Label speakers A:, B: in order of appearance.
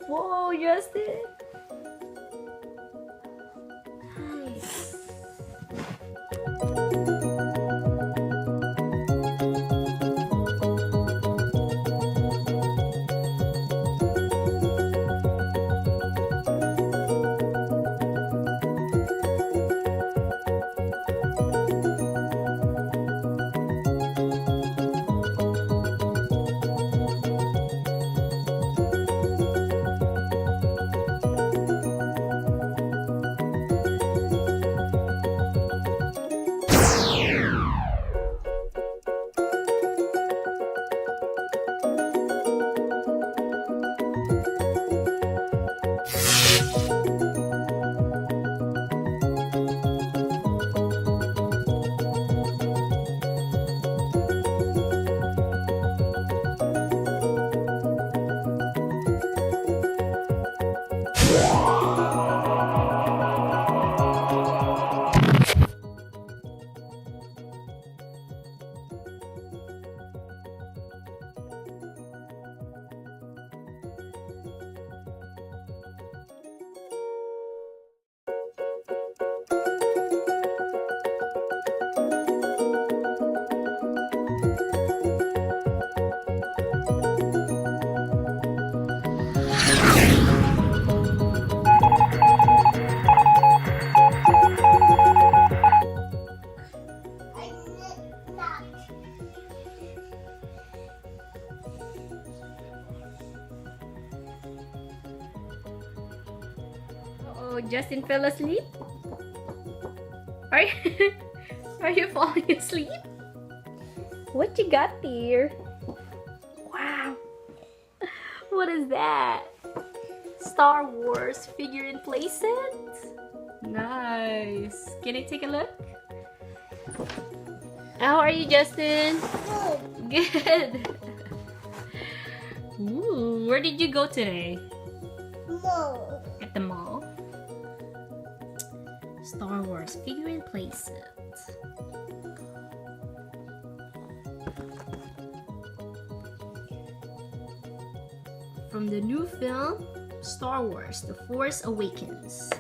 A: Whoa, Justin! Nice. Oh, Justin fell asleep? Are you, are you falling asleep? What you got there? Wow. What is that? Star Wars figurine playset? Nice. Can I take a look? How are you, Justin? Good. Ooh, where did you go today?
B: Mall.
A: At the mall? Star Wars figurine playset. From the new film, Star Wars: The Force Awakens.